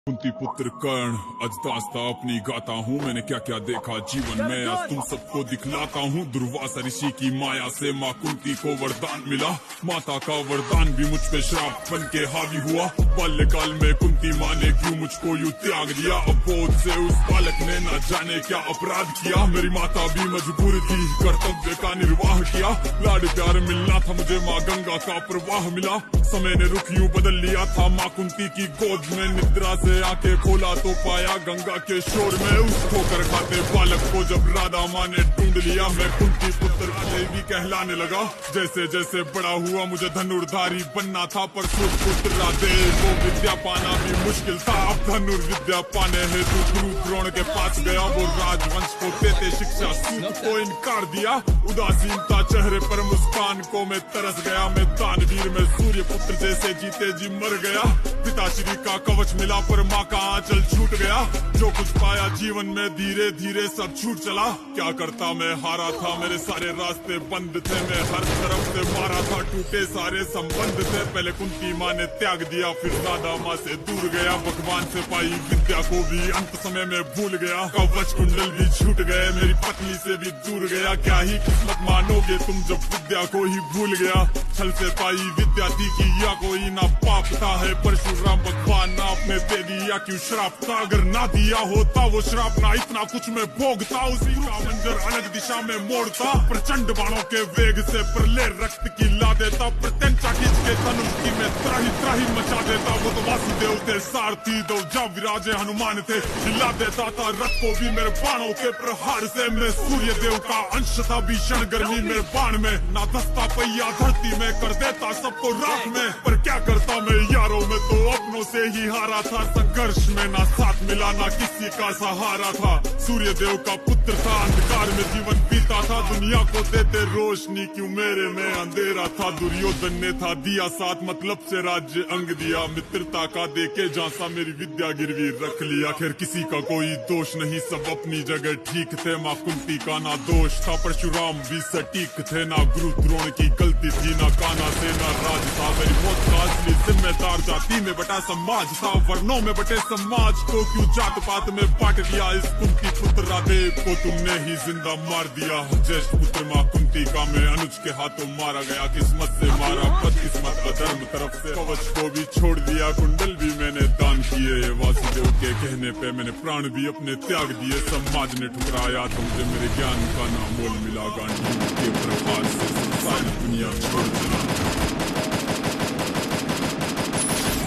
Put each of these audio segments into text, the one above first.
कुंती पुत्र कर्ण अजदास्ता अपनी गाता हूँ। मैंने क्या क्या देखा जीवन में, आज तुम सबको दिखलाता हूँ। दुर्वासा ऋषि की माया से माँ कुंती को वरदान मिला। माता का वरदान भी मुझ पे श्राप बन के हावी हुआ। बाल्यकाल में कुंती माँ ने क्यों मुझको यूं त्याग दिया। अबोध से उस बालक ने न जाने क्या अपराध किया। मेरी माता भी मजबूर थी, कर्तव्य का निर्वाह किया। लाड प्यार मिलना था मुझे, माँ गंगा का प्रवाह मिला। समय ने रुख यूं बदल लिया था। माँ कुंती की गोद में निद्रा से आके खोला तो पाया गंगा के शोर में उस ठोकर खाते बालक को जब राधा माँ ने ढूंढ लिया। मैं कुंती पुत्र देवी कहलाने लगा। जैसे जैसे बड़ा हुआ मुझे धनुर्धारी बनना था, पर सूत पुत्र राधे को विद्या पाना भी मुश्किल था। अब धनुर्विद्या पाने हेतु गुरु द्रोण के पास गया। वो राजवंश को देते शिक्षा, सूत को इनकार दिया। उदासीनता चेहरे पर मुस्कान को मैं तरस गया। मैं दानवीर में सूर्य पुत्र जैसे जीते जी मर गया। पिताश्री का कवच मिला पर माँ का आंचल छूट गया। जो कुछ पाया जीवन में धीरे धीरे सब छूट चला। क्या करता मैं हारा था, मेरे सारे रास्ते बंद थे। मैं हर तरफ से मारा था, टूटे सारे संबंध थे। पहले कुंती माँ ने त्याग दिया, फिर राधा माँ से दूर गया। भगवान से पाई विद्या को भी अंत समय में भूल गया। कवच कुंडल भी छूट गए, मेरी पत्नी से भी दूर गया। क्या ही किस्मत मानोगे तुम जब विद्या को ही भूल गया। छल से पाई विद्या थी कि या कोई ना पाप था। है परशुराम भगवान आपने दे दिया क्यों श्राप था। अगर ना दिया होता वो श्राप ना इतना कुछ में भोगता। उसी का मंजर अलग दिशा में मोड़ता। प्रचंड बाणों के वेग से प्रलय रक्त की ला देता। प्रत्यंचा खींच के धनुष की में त्राही त्राही मचा देता। वो तो वासुदेव थे, सारथी दो जब विराजे हनुमान थे। हिला देता था रथ को भी मेरे बाणों के प्रहार से। मैं सूर्य देव का अंश था, भीषण गर्मी मेरे बाण में। ना धसता पहिया धरती में, कर देता सबको राख में। पर क्या करता मैं यारों में तो अपनों से ही हारा था। संघर्ष में ना साथ मिला, ना किसी का सहारा था। सूर्य देव का पुत्र था, अंधकार में जीवन बीता था। दुनिया को देते रोशनी क्यों मेरे में अंधेरा था। दुर्योधन ने था दिया साथ, मतलब से राज्य अंग दिया। मित्रता का देके झांसा, मेरी विद्या गिरवी रख लिया। खैर किसी का कोई दोष नहीं, सब अपनी जगह ठीक थे। माँ कुंती का ना दोष था, परशुराम भी सटीक थे। ना गुरु द्रोण की गलती थी, ना कान्हा से ना राज था। मेरी मौत का असली जिम्मेदार जाति में बटा समाज था। वर्णों में बटे समाज को क्यों जात पात में बांट दिया। इस कुंती पुत्र राधे को तुमने ही जिंदा मार दिया। ज्येष्ठ पुत्र माँ कुंती का मैं अनुज के हाथों मारा गया। किस्मत से मारा, बदकिस्मत अधर्म तरफ से। कवच को भी छोड़ दिया, कुंडल भी मैंने दान किए। वासुदेव के कहने पे मैंने प्राण भी अपने त्याग दिए। समाज ने ठुकराया तो मुझे मेरे ज्ञान का ना मोल मिला। गांधी के प्रभार से सारी दुनिया छोड़ दिया।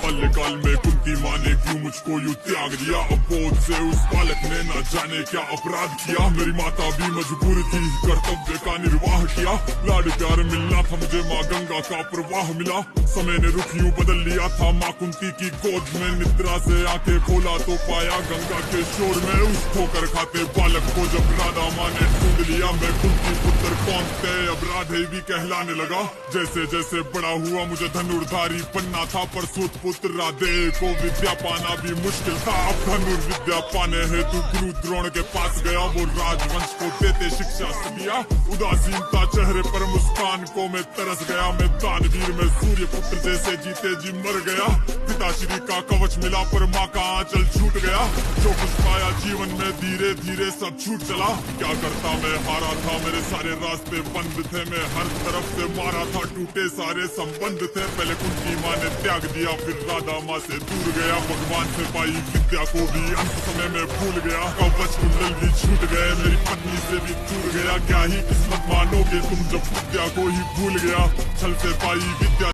बाल्यकाल में कुंती माँ ने क्यों मुझको यूं त्याग दिया। अबोध से उस बालक ने न जाने क्या अपराध किया। मेरी माता भी मजबूर थी, कर्तव्य का निर्वाह किया। लाड प्यार मिलना था मुझे, माँ गंगा का प्रवाह मिला। समय ने रुख यूं बदल लिया था। माँ कुंती की गोद में निद्रा से आके खोला तो पाया गंगा के शोर में उस ठोकर खाते बालक को जब राधा माँ ने ढूंढ लिया। मैं कुंती पुत्र कौन थे अब राधे भी कहलाने लगा। जैसे जैसे बड़ा हुआ मुझे धनुर्धारी बनना था, पर सूत पुत्र राधे को विद्या पाना भी मुश्किल था। अब धनुर्विद्या पाने हेतु गुरु द्रोण के पास गया। वो राजवंश को देते शिक्षा दिया। उदासीनता चेहरे पर मुस्कान को मैं तरस गया। मैं दानवीर में सूर्य पुत्र जैसे जीते जी मर गया। पिताश्री का कवच मिला पर माँ का आंचल छूट गया। जो कुछ पाया जीवन में धीरे धीरे सब छूट चला। क्या करता मैं हारा था, मेरे सारे रास्ते बंद थे। मैं हर तरफ से मारा था, टूटे सारे संबंध थे। पहले कुंती माँ ने त्याग दिया, फिर राधा माँ से दूर गया। भगवान से पाई विद्या को भी अंत समय में भूल गया। कवच कुंडल भी छूट गए, मेरी पत्नी से भी दूर गया। क्या ही किस्मत मानोगे तुम जब विद्या को ही भूल गया। छल से पाई विद्या